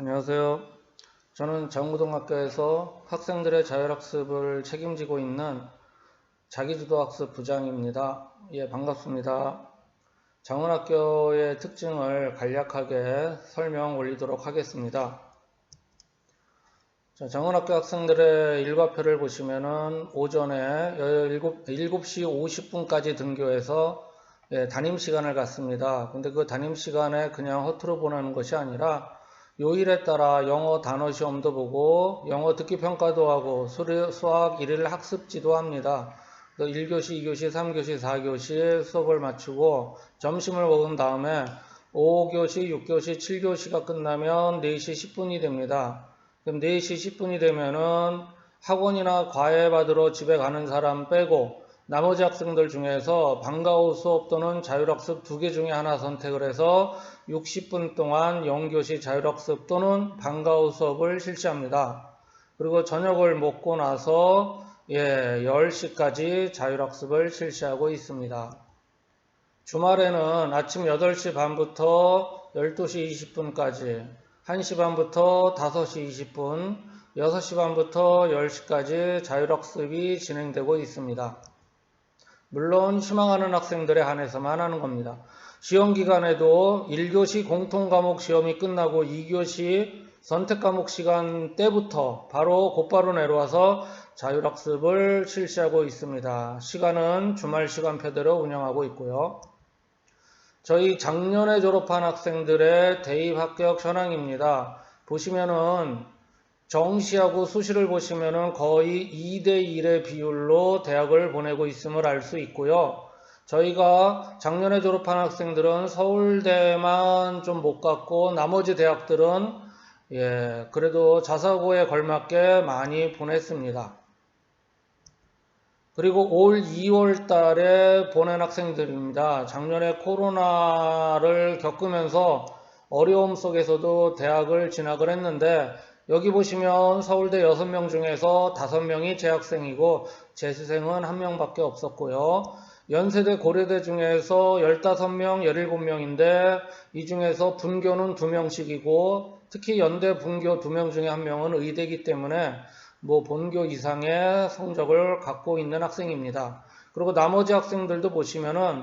안녕하세요. 저는 장고등학교에서 학생들의 자율학습을 책임지고 있는 자기주도학습 부장입니다. 예, 반갑습니다. 장원학교의 특징을 간략하게 설명 올리도록 하겠습니다. 자, 장원학교 학생들의 일과표를 보시면은 오전에 7시 50분까지 등교해서 담임 시간을 갖습니다. 근데 그 담임 시간에 그냥 허투루 보내는 것이 아니라 요일에 따라 영어 단어 시험도 보고 영어 듣기 평가도 하고 수학 일일 학습지도 합니다. 1교시, 2교시, 3교시, 4교시 수업을 마치고 점심을 먹은 다음에 5교시, 6교시, 7교시가 끝나면 4시 10분이 됩니다. 그럼 4시 10분이 되면은 학원이나 과외 받으러 집에 가는 사람 빼고 나머지 학생들 중에서 방과 후 수업 또는 자율학습 2개 중에 하나 선택을 해서 60분 동안 0교시 자율학습 또는 방과 후 수업을 실시합니다. 그리고 저녁을 먹고 나서 10시까지 자율학습을 실시하고 있습니다. 주말에는 아침 8시 반부터 12시 20분까지 1시 반부터 5시 20분, 6시 반부터 10시까지 자율학습이 진행되고 있습니다. 물론 희망하는 학생들에 한해서만 하는 겁니다. 시험 기간에도 1교시 공통과목 시험이 끝나고 2교시 선택과목 시간 때부터 곧바로 내려와서 자율학습을 실시하고 있습니다. 시간은 주말 시간표대로 운영하고 있고요. 저희 작년에 졸업한 학생들의 대입 합격 현황입니다. 보시면은 정시하고 수시를 보시면은 거의 2대1의 비율로 대학을 보내고 있음을 알 수 있고요. 저희가 작년에 졸업한 학생들은 서울대만 좀 못 갔고 나머지 대학들은 그래도 자사고에 걸맞게 많이 보냈습니다. 그리고 올 2월 달에 보낸 학생들입니다. 작년에 코로나를 겪으면서 어려움 속에서도 대학을 진학을 했는데 여기 보시면 서울대 6명 중에서 5명이 재학생이고 재수생은 1명밖에 없었고요. 연세대 고려대 중에서 15명, 17명인데 이 중에서 분교는 2명씩이고 특히 연대 분교 2명 중에 1명은 의대이기 때문에 본교 이상의 성적을 갖고 있는 학생입니다. 그리고 나머지 학생들도 보시면은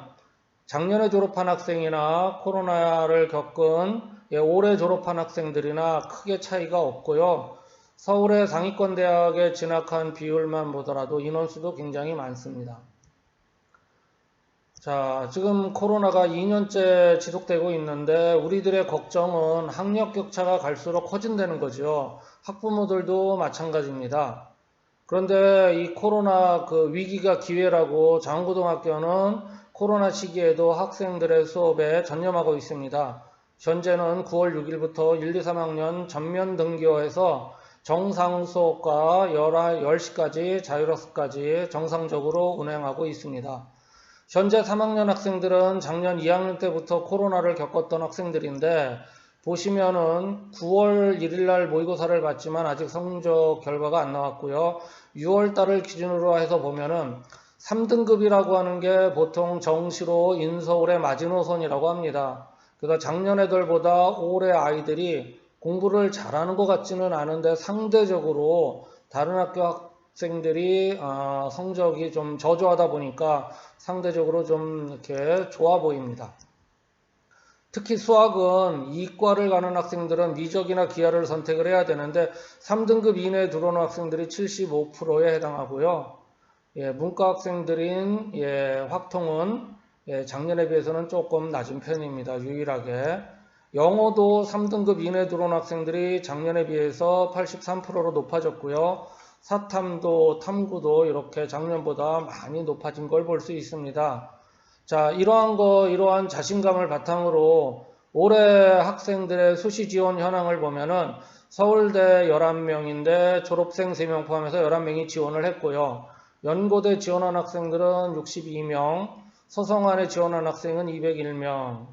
작년에 졸업한 학생이나 코로나를 겪은 올해 졸업한 학생들이나 크게 차이가 없고요. 서울의 상위권 대학에 진학한 비율만 보더라도 인원수도 굉장히 많습니다. 자, 지금 코로나가 2년째 지속되고 있는데 우리들의 걱정은 학력 격차가 갈수록 커진다는 거죠. 학부모들도 마찬가지입니다. 그런데 이 코로나 위기가 기회라고 장고등학교는 코로나 시기에도 학생들의 수업에 전념하고 있습니다. 현재는 9월 6일부터 1, 2, 3학년 전면 등교해서 정상 수업과 10시까지 자율학습까지 정상적으로 운행하고 있습니다. 현재 3학년 학생들은 작년 2학년 때부터 코로나를 겪었던 학생들인데 보시면은 9월 1일날 모의고사를 봤지만 아직 성적 결과가 안 나왔고요. 6월 달을 기준으로 해서 보면은 3등급이라고 하는 게 보통 정시로 인서울의 마지노선이라고 합니다. 그러니까 작년 애들보다 올해 아이들이 공부를 잘하는 것 같지는 않은데 상대적으로 다른 학교 학생들이 성적이 좀 저조하다 보니까 상대적으로 좀 이렇게 좋아 보입니다. 특히 수학은 이과를 가는 학생들은 미적이나 기하를 선택을 해야 되는데 3등급 이내에 들어오는 학생들이 75%에 해당하고요. 문과 학생들인 확통은 작년에 비해서는 조금 낮은 편입니다. 유일하게. 영어도 3등급 이내에 들어온 학생들이 작년에 비해서 83%로 높아졌고요. 사탐도 탐구도 이렇게 작년보다 많이 높아진 걸 볼 수 있습니다. 자, 이러한 자신감을 바탕으로 올해 학생들의 수시 지원 현황을 보면은 서울대 11명인데 졸업생 3명 포함해서 11명이 지원을 했고요. 연고대 지원한 학생들은 62명, 서성안에 지원한 학생은 201명,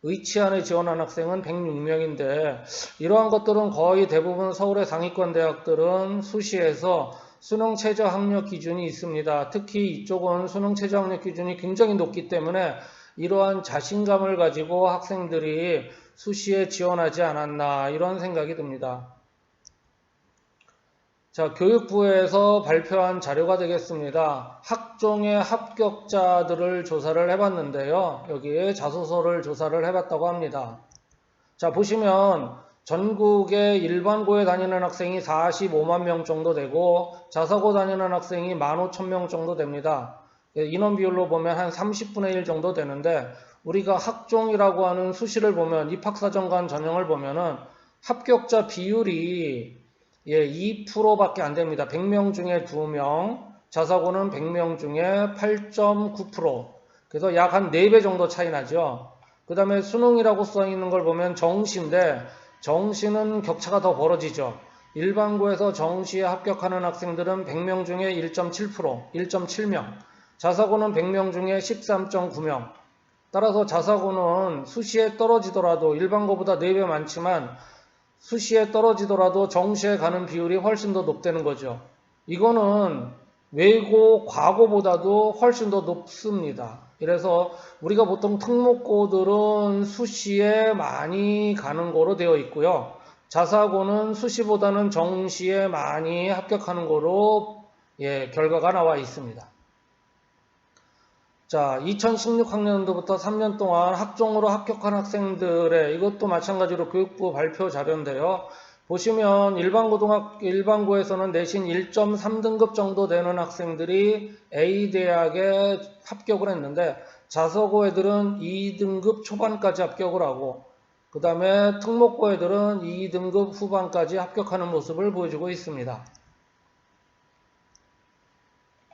의치안에 지원한 학생은 106명인데 이러한 것들은 거의 대부분 서울의 상위권 대학들은 수시에서 수능 최저 학력 기준이 있습니다. 특히 이쪽은 수능 최저 학력 기준이 굉장히 높기 때문에 이러한 자신감을 가지고 학생들이 수시에 지원하지 않았나 이런 생각이 듭니다. 자, 교육부에서 발표한 자료가 되겠습니다. 학종의 합격자들을 조사를 해봤는데요. 여기에 자소서를 조사를 해봤다고 합니다. 자, 보시면 전국에 일반고에 다니는 학생이 45만 명 정도 되고 자사고 다니는 학생이 15,000명 정도 됩니다. 인원 비율로 보면 한 30분의 1 정도 되는데 우리가 학종이라고 하는 수시를 보면 입학사정관 전형을 보면은 합격자 비율이 2%밖에 안 됩니다. 100명 중에 2명, 자사고는 100명 중에 8.9%. 그래서 약 한 4배 정도 차이 나죠. 그 다음에 수능이라고 써 있는 걸 보면 정시인데 정시는 격차가 더 벌어지죠. 일반고에서 정시에 합격하는 학생들은 100명 중에 1.7%, 1.7명. 자사고는 100명 중에 13.9명. 따라서 자사고는 수시에 떨어지더라도 일반고보다 4배 많지만 수시에 떨어지더라도 정시에 가는 비율이 훨씬 더 높다는 거죠. 이거는 외고, 과고보다도 훨씬 더 높습니다. 그래서 우리가 보통 특목고들은 수시에 많이 가는 거로 되어 있고요. 자사고는 수시보다는 정시에 많이 합격하는 거로 결과가 나와 있습니다. 자, 2016학년도부터 3년 동안 학종으로 합격한 학생들의 이것도 마찬가지로 교육부 발표 자료인데요. 보시면 일반고에서는 내신 1.3등급 정도 되는 학생들이 A대학에 합격을 했는데 자사고 애들은 2등급 초반까지 합격을 하고 그 다음에 특목고 애들은 2등급 후반까지 합격하는 모습을 보여주고 있습니다.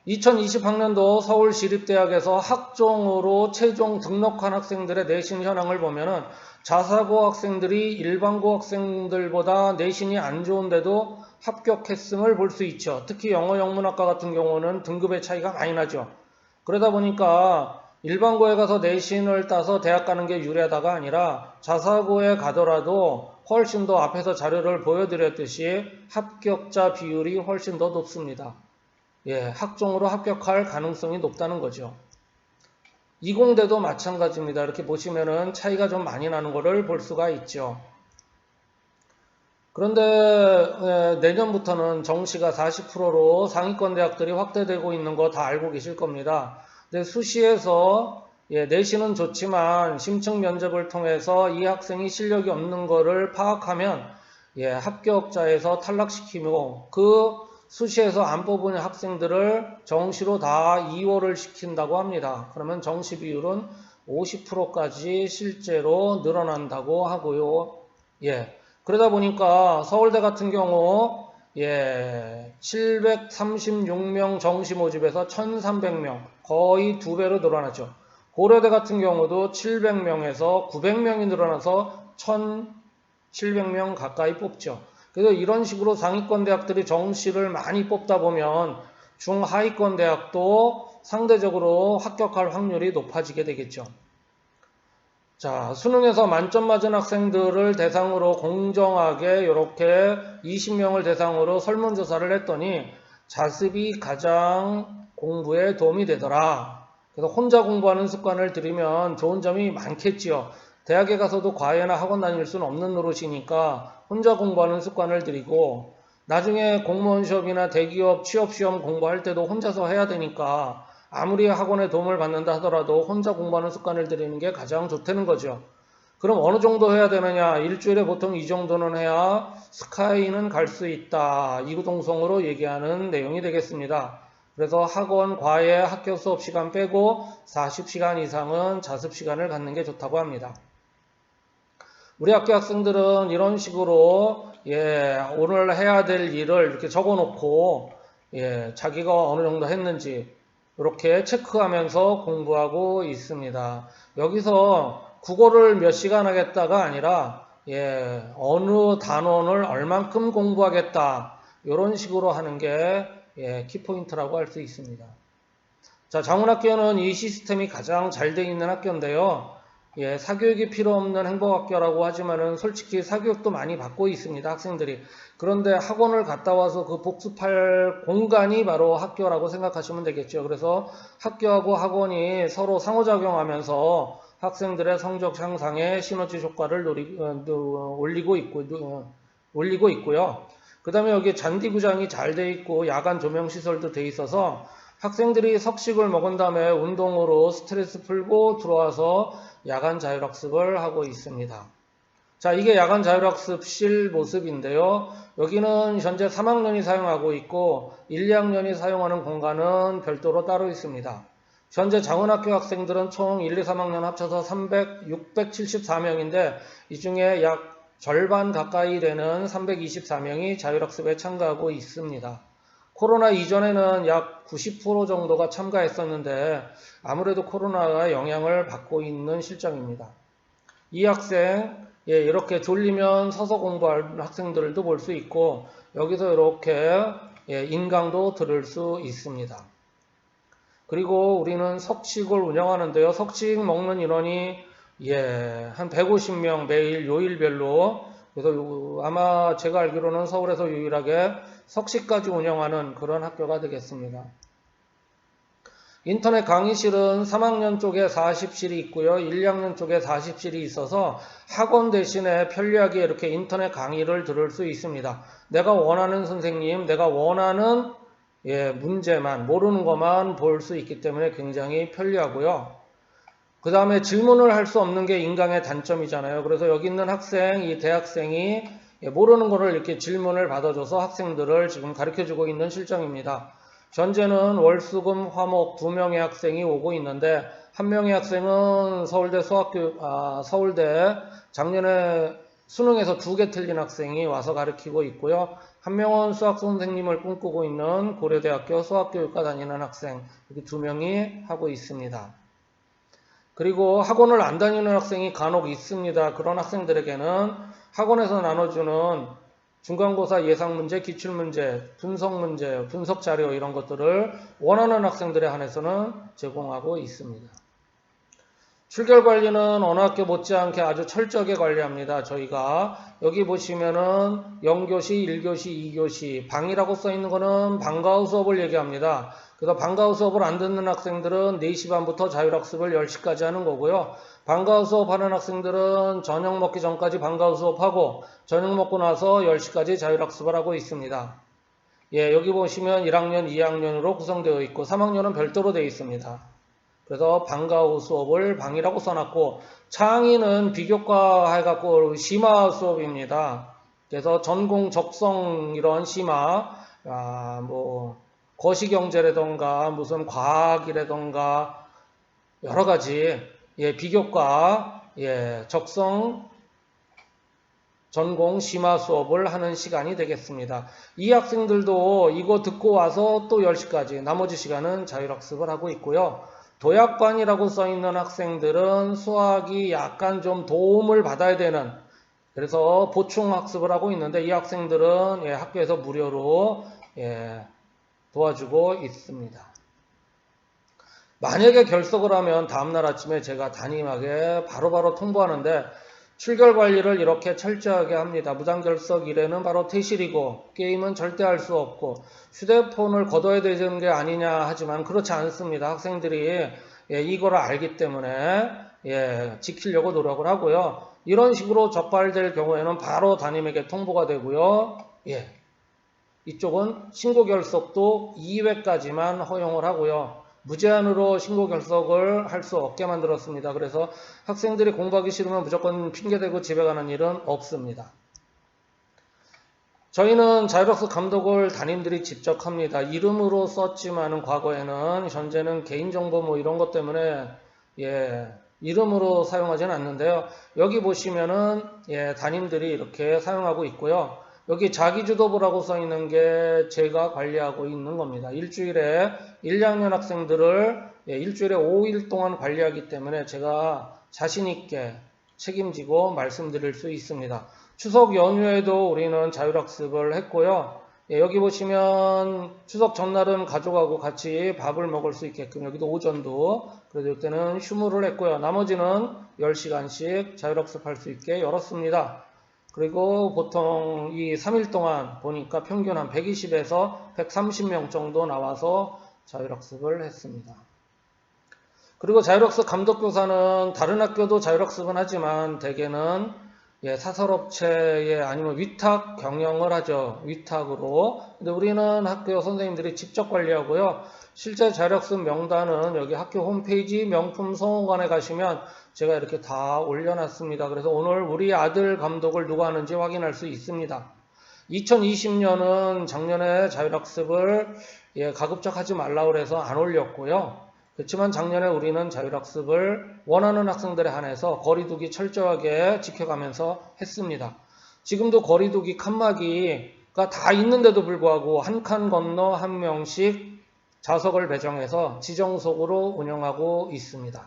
2020학년도 서울시립대학에서 학종으로 최종 등록한 학생들의 내신 현황을 보면은 자사고 학생들이 일반고 학생들보다 내신이 안 좋은데도 합격했음을 볼 수 있죠. 특히 영어 영문학과 같은 경우는 등급의 차이가 많이 나죠. 그러다 보니까 일반고에 가서 내신을 따서 대학 가는 게 유리하다가 아니라 자사고에 가더라도 훨씬 더 앞에서 자료를 보여드렸듯이 합격자 비율이 훨씬 더 높습니다. 학종으로 합격할 가능성이 높다는 거죠. 이공대도 마찬가지입니다. 이렇게 보시면은 차이가 좀 많이 나는 것을 볼 수가 있죠. 그런데 내년부터는 정시가 40%로 상위권 대학들이 확대되고 있는 거 다 알고 계실 겁니다. 근데 수시에서 내신은 좋지만 심층 면접을 통해서 이 학생이 실력이 없는 거를 파악하면 합격자에서 탈락시키고 그 수시에서 안 뽑은 학생들을 정시로 다 이월을 시킨다고 합니다. 그러면 정시 비율은 50%까지 실제로 늘어난다고 하고요. 그러다 보니까 서울대 같은 경우 736명 정시 모집에서 1300명 거의 2배로 늘어났죠. 고려대 같은 경우도 700명에서 900명이 늘어나서 1700명 가까이 뽑죠. 그래서 이런 식으로 상위권 대학들이 정시를 많이 뽑다 보면 중하위권 대학도 상대적으로 합격할 확률이 높아지게 되겠죠. 자, 수능에서 만점 맞은 학생들을 대상으로 공정하게 이렇게 20명을 대상으로 설문조사를 했더니 자습이 가장 공부에 도움이 되더라. 그래서 혼자 공부하는 습관을 들이면 좋은 점이 많겠지요. 대학에 가서도 과외나 학원 다닐 수는 없는 노릇이니까 혼자 공부하는 습관을 들이고 나중에 공무원 시험이나 대기업 취업 시험 공부할 때도 혼자서 해야 되니까 아무리 학원의 도움을 받는다 하더라도 혼자 공부하는 습관을 들이는 게 가장 좋다는 거죠. 그럼 어느 정도 해야 되느냐? 일주일에 보통 이 정도는 해야 스카이는 갈 수 있다. 이구동성으로 얘기하는 내용이 되겠습니다. 그래서 학원, 과외, 학교 수업 시간 빼고 40시간 이상은 자습 시간을 갖는 게 좋다고 합니다. 우리 학교 학생들은 이런 식으로 오늘 해야 될 일을 이렇게 적어놓고 자기가 어느 정도 했는지 이렇게 체크하면서 공부하고 있습니다. 여기서 국어를 몇 시간 하겠다가 아니라 어느 단원을 얼만큼 공부하겠다 이런 식으로 하는 게 키포인트라고 할 수 있습니다. 자, 장훈학교는 이 시스템이 가장 잘 되어 있는 학교인데요. 예, 사교육이 필요 없는 행복학교라고 하지만은 솔직히 사교육도 많이 받고 있습니다, 학생들이. 그런데 학원을 갔다 와서 그 복습할 공간이 바로 학교라고 생각하시면 되겠죠. 그래서 학교하고 학원이 서로 상호작용하면서 학생들의 성적 향상에 시너지 효과를 올리고 있고요. 그 다음에 여기 잔디구장이 잘 돼 있고 야간 조명 시설도 돼 있어서 학생들이 석식을 먹은 다음에 운동으로 스트레스 풀고 들어와서 야간 자율학습을 하고 있습니다. 자, 이게 야간 자율학습실 모습인데요. 여기는 현재 3학년이 사용하고 있고 1, 2학년이 사용하는 공간은 별도로 따로 있습니다. 현재 장원학교 학생들은 총 1, 2, 3학년 합쳐서 674명인데 이 중에 약 절반 가까이 되는 324명이 자율학습에 참가하고 있습니다. 코로나 이전에는 약 90% 정도가 참가했었는데 아무래도 코로나가 영향을 받고 있는 실정입니다. 이 학생, 이렇게 졸리면 서서 공부할 학생들도 볼 수 있고 여기서 이렇게 인강도 들을 수 있습니다. 그리고 우리는 석식을 운영하는데요. 석식 먹는 인원이 한 150명 매일 요일별로, 그래서 아마 제가 알기로는 서울에서 유일하게 석식까지 운영하는 그런 학교가 되겠습니다. 인터넷 강의실은 3학년 쪽에 40실이 있고요. 1, 2학년 쪽에 40실이 있어서 학원 대신에 편리하게 이렇게 인터넷 강의를 들을 수 있습니다. 내가 원하는 선생님, 내가 원하는 문제만, 모르는 것만 볼 수 있기 때문에 굉장히 편리하고요. 그 다음에 질문을 할 수 없는 게 인강의 단점이잖아요. 그래서 여기 있는 학생, 이 대학생이 모르는 거를 이렇게 질문을 받아줘서 학생들을 지금 가르쳐주고 있는 실정입니다. 현재는 월수금 화목 2명의 학생이 오고 있는데 한 명의 학생은 서울대 서울대 작년에 수능에서 2개 틀린 학생이 와서 가르치고 있고요. 한 명은 수학 선생님을 꿈꾸고 있는 고려대학교 수학교육과 다니는 학생, 이렇게 2명이 하고 있습니다. 그리고 학원을 안 다니는 학생이 간혹 있습니다. 그런 학생들에게는 학원에서 나눠주는 중간고사 예상문제, 기출문제, 분석문제, 분석자료 이런 것들을 원하는 학생들에 한해서는 제공하고 있습니다. 출결관리는 어느 학교 못지않게 아주 철저하게 관리합니다. 저희가 여기 보시면은 0교시, 1교시, 2교시 방이라고 써있는 거는 방과 후 수업을 얘기합니다. 그래서 방과 후 수업을 안 듣는 학생들은 4시 반부터 자율학습을 10시까지 하는 거고요. 방과 후 수업하는 학생들은 저녁 먹기 전까지 방과 후 수업하고 저녁 먹고 나서 10시까지 자율학습을 하고 있습니다. 여기 보시면 1학년, 2학년으로 구성되어 있고 3학년은 별도로 되어 있습니다. 그래서 방과 후 수업을 방이라고 써놨고 창의는 비교과 해갖고 심화 수업입니다. 그래서 전공 적성 이런 심화, 거시경제라던가 무슨 과학이라던가 여러 가지 비교과 적성 전공 심화 수업을 하는 시간이 되겠습니다. 이 학생들도 이거 듣고 와서 또 10시까지 나머지 시간은 자율학습을 하고 있고요. 도약반이라고 써있는 학생들은 수학이 약간 좀 도움을 받아야 되는, 그래서 보충학습을 하고 있는데 이 학생들은 학교에서 무료로 도와주고 있습니다. 만약에 결석을 하면 다음날 아침에 제가 담임에게 바로바로 통보하는데 출결관리를 이렇게 철저하게 합니다. 무단결석 이래는 바로 퇴실이고 게임은 절대 할 수 없고 휴대폰을 걷어야 되는 게 아니냐 하지만 그렇지 않습니다. 학생들이 이거를 알기 때문에 지키려고 노력을 하고요. 이런 식으로 적발될 경우에는 바로 담임에게 통보가 되고요. 이쪽은 신고 결석도 2회까지만 허용을 하고요. 무제한으로 신고 결석을 할 수 없게 만들었습니다. 그래서 학생들이 공부하기 싫으면 무조건 핑계대고 집에 가는 일은 없습니다. 저희는 자율학습 감독을 담임들이 직접 합니다. 이름으로 썼지만은 과거에는, 현재는 개인정보 이런 것 때문에 이름으로 사용하지는 않는데요. 여기 보시면은 담임들이 이렇게 사용하고 있고요. 여기 자기주도부라고 써 있는 게 제가 관리하고 있는 겁니다. 일주일에 1, 2학년 학생들을 일주일에 5일 동안 관리하기 때문에 제가 자신 있게 책임지고 말씀드릴 수 있습니다. 추석 연휴에도 우리는 자율학습을 했고요. 예, 여기 보시면 추석 전날은 가족하고 같이 밥을 먹을 수 있게끔 여기도 오전도 그래도 이때는 휴무를 했고요. 나머지는 10시간씩 자율학습할 수 있게 열었습니다. 그리고 보통 이 3일 동안 보니까 평균 한 120에서 130명 정도 나와서 자율학습을 했습니다. 그리고 자율학습 감독교사는 다른 학교도 자율학습은 하지만 대개는 사설업체에 아니면 위탁 경영을 하죠. 위탁으로. 근데 우리는 학교 선생님들이 직접 관리하고요. 실제 자율학습 명단은 여기 학교 홈페이지 명품 성원관에 가시면 제가 이렇게 다 올려놨습니다. 그래서 오늘 우리 아들 감독을 누가 하는지 확인할 수 있습니다. 2020년은 작년에 자율학습을 가급적 하지 말라고 그래서 안 올렸고요. 그렇지만 작년에 우리는 자율학습을 원하는 학생들에 한해서 거리두기 철저하게 지켜가면서 했습니다. 지금도 거리두기 칸막이가 다 있는데도 불구하고 한 칸 건너 한 명씩 좌석을 배정해서 지정석으로 운영하고 있습니다.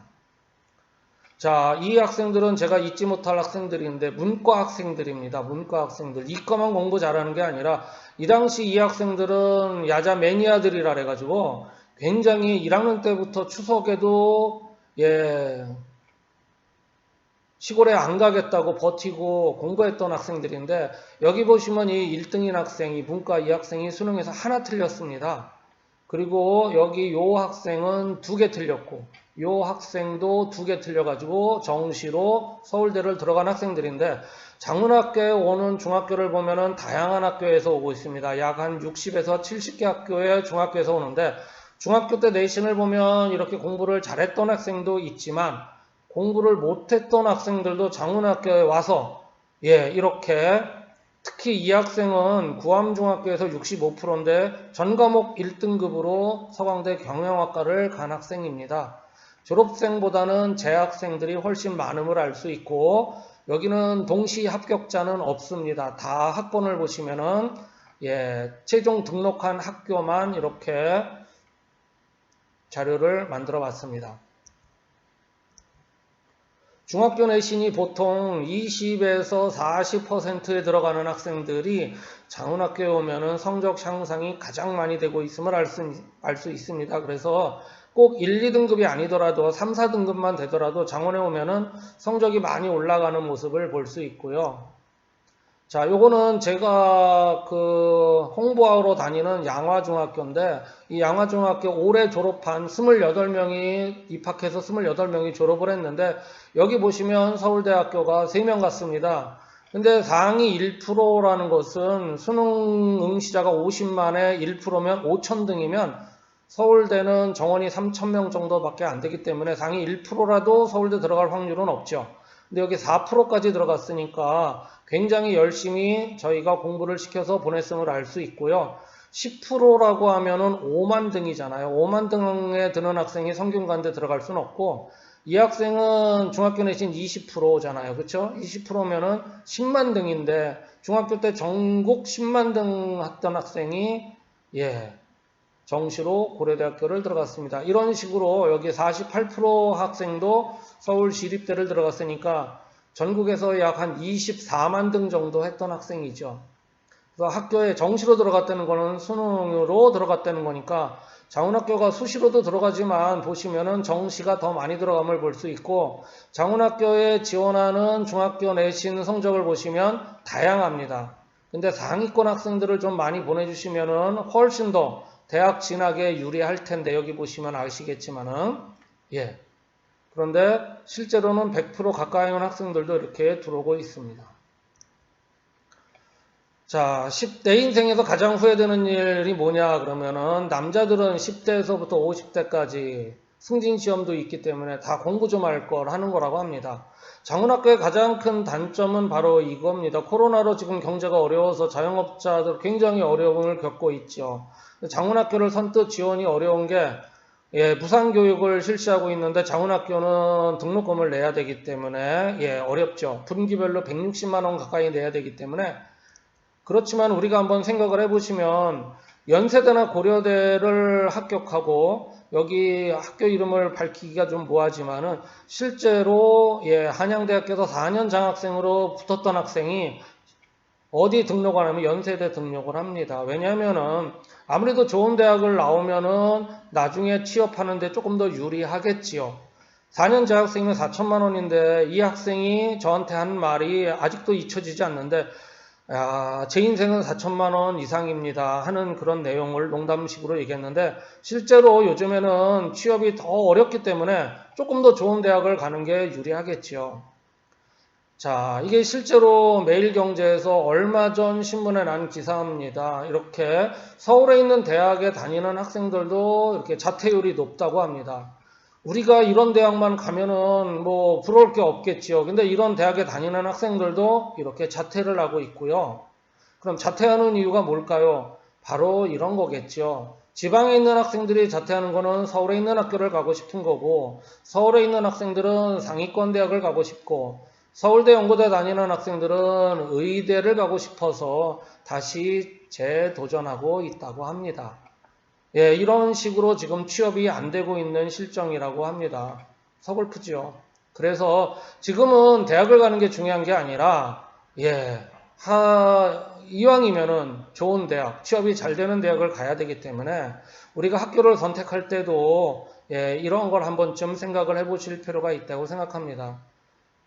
자, 이 학생들은 제가 잊지 못할 학생들인데 문과 학생들입니다. 문과 학생들. 이과만 공부 잘하는 게 아니라 이 당시 이 학생들은 야자 매니아들이라 그래가지고 굉장히 1학년 때부터 추석에도 시골에 안 가겠다고 버티고 공부했던 학생들인데 여기 보시면 이 1등인 학생이 문과 이 학생이 수능에서 하나 틀렸습니다. 그리고 여기 요 학생은 2개 틀렸고 요 학생도 2개 틀려가지고 정시로 서울대를 들어간 학생들인데 장문학교에 오는 중학교를 보면은 다양한 학교에서 오고 있습니다. 약 한 60에서 70개 학교의 중학교에서 오는데 중학교 때 내신을 보면 이렇게 공부를 잘했던 학생도 있지만 공부를 못했던 학생들도 장문학교에 와서 이렇게 특히 이 학생은 구암중학교에서 65%인데 전과목 1등급으로 서강대 경영학과를 간 학생입니다. 졸업생보다는 재학생들이 훨씬 많음을 알 수 있고 여기는 동시 합격자는 없습니다. 다 학번을 보시면은 최종 등록한 학교만 이렇게 자료를 만들어 봤습니다. 중학교 내신이 보통 20에서 40%에 들어가는 학생들이 장문학교에 오면은 성적 향상이 가장 많이 되고 있음을 알 수 있습니다. 그래서 꼭 1, 2등급이 아니더라도 3, 4등급만 되더라도 장원에 오면은 성적이 많이 올라가는 모습을 볼 수 있고요. 자, 요거는 제가 홍보하러 다니는 양화중학교인데 이 양화중학교 올해 졸업한 28명이 입학해서 28명이 졸업을 했는데 여기 보시면 서울대학교가 3명 같습니다. 근데 상위 1%라는 것은 수능 응시자가 50만에 1%면 5,000등이면 서울대는 정원이 3,000명 정도밖에 안 되기 때문에 상위 1%라도 서울대 들어갈 확률은 없죠. 근데 여기 4%까지 들어갔으니까 굉장히 열심히 저희가 공부를 시켜서 보냈음을 알 수 있고요. 10%라고 하면은 5만 등이잖아요. 5만 등에 드는 학생이 성균관대 들어갈 수는 없고 이 학생은 중학교 내신 20%잖아요. 그렇죠? 20%면은 10만 등인데 중학교 때 전국 10만 등 했던 학생이 정시로 고려대학교를 들어갔습니다. 이런 식으로 여기 48% 학생도 서울시립대를 들어갔으니까 전국에서 약 한 24만 등 정도 했던 학생이죠. 그래서 학교에 정시로 들어갔다는 거는 수능으로 들어갔다는 거니까 장훈학교가 수시로도 들어가지만 보시면은 정시가 더 많이 들어감을 볼 수 있고 장훈학교에 지원하는 중학교 내신 성적을 보시면 다양합니다. 근데 상위권 학생들을 좀 많이 보내주시면은 훨씬 더 대학 진학에 유리할 텐데 여기 보시면 아시겠지만은 그런데 실제로는 100% 가까이 온 학생들도 이렇게 들어오고 있습니다. 자, 내 인생에서 가장 후회되는 일이 뭐냐 그러면은 남자들은 10대에서부터 50대까지 승진시험도 있기 때문에 다 공부 좀 할 걸 하는 거라고 합니다. 장문학교의 가장 큰 단점은 바로 이겁니다. 코로나로 지금 경제가 어려워서 자영업자들 굉장히 어려움을 겪고 있죠. 장문학교를 선뜻 지원이 어려운 게 무상교육을 실시하고 있는데 장문학교는 등록금을 내야 되기 때문에 어렵죠. 분기별로 160만 원 가까이 내야 되기 때문에 그렇지만 우리가 한번 생각을 해보시면 연세대나 고려대를 합격하고 여기 학교 이름을 밝히기가 좀 뭐하지만은 실제로 한양대학교에서 4년 장학생으로 붙었던 학생이 어디 등록을 하면 연세대 등록을 합니다. 왜냐하면은 아무래도 좋은 대학을 나오면은 나중에 취업하는데 조금 더 유리하겠지요. 4년 재학생이면 4천만 원인데 이 학생이 저한테 한 말이 아직도 잊혀지지 않는데 야, 제 인생은 4천만 원 이상입니다 하는 그런 내용을 농담식으로 얘기했는데 실제로 요즘에는 취업이 더 어렵기 때문에 조금 더 좋은 대학을 가는 게 유리하겠지요. 자, 이게 실제로 매일경제에서 얼마 전 신문에 난 기사입니다. 이렇게 서울에 있는 대학에 다니는 학생들도 이렇게 자퇴율이 높다고 합니다. 우리가 이런 대학만 가면은 뭐 부러울 게 없겠지요. 근데 이런 대학에 다니는 학생들도 이렇게 자퇴를 하고 있고요. 그럼 자퇴하는 이유가 뭘까요? 바로 이런 거겠죠. 지방에 있는 학생들이 자퇴하는 거는 서울에 있는 학교를 가고 싶은 거고, 서울에 있는 학생들은 상위권 대학을 가고 싶고, 서울대 연고대 다니는 학생들은 의대를 가고 싶어서 다시 재도전하고 있다고 합니다. 예, 이런 식으로 지금 취업이 안 되고 있는 실정이라고 합니다. 서글프죠. 그래서 지금은 대학을 가는 게 중요한 게 아니라, 예, 이왕이면은 좋은 대학, 취업이 잘 되는 대학을 가야 되기 때문에 우리가 학교를 선택할 때도 예, 이런 걸 한 번쯤 생각을 해보실 필요가 있다고 생각합니다.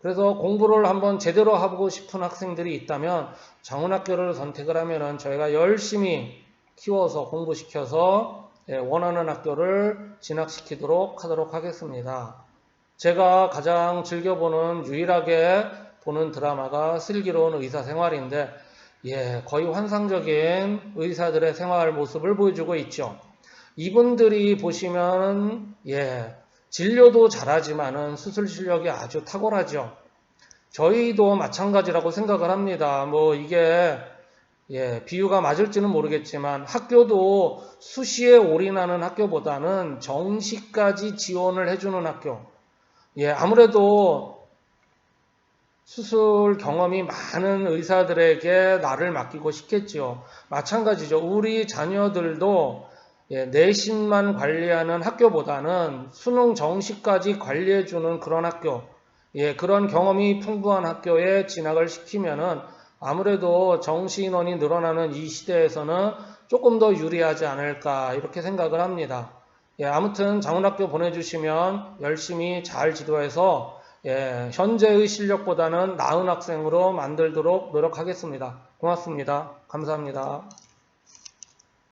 그래서 공부를 한번 제대로 하고 싶은 학생들이 있다면 장훈학교를 선택을 하면은 저희가 열심히 키워서 공부시켜서 원하는 학교를 진학시키도록 하도록 하겠습니다. 제가 가장 즐겨보는 유일하게 보는 드라마가 슬기로운 의사생활인데 거의 환상적인 의사들의 생활 모습을 보여주고 있죠. 이분들이 보시면 진료도 잘하지만은 수술 실력이 아주 탁월하죠. 저희도 마찬가지라고 생각을 합니다. 뭐 이게 비유가 맞을지는 모르겠지만 학교도 수시에 올인하는 학교보다는 정시까지 지원을 해주는 학교. 아무래도 수술 경험이 많은 의사들에게 나를 맡기고 싶겠지요. 마찬가지죠. 우리 자녀들도 내신만 관리하는 학교보다는 수능 정시까지 관리해주는 그런 학교, 그런 경험이 풍부한 학교에 진학을 시키면은 아무래도 정시 인원이 늘어나는 이 시대에서는 조금 더 유리하지 않을까 이렇게 생각을 합니다. 아무튼 장훈학교 보내주시면 열심히 잘 지도해서 현재의 실력보다는 나은 학생으로 만들도록 노력하겠습니다. 고맙습니다. 감사합니다.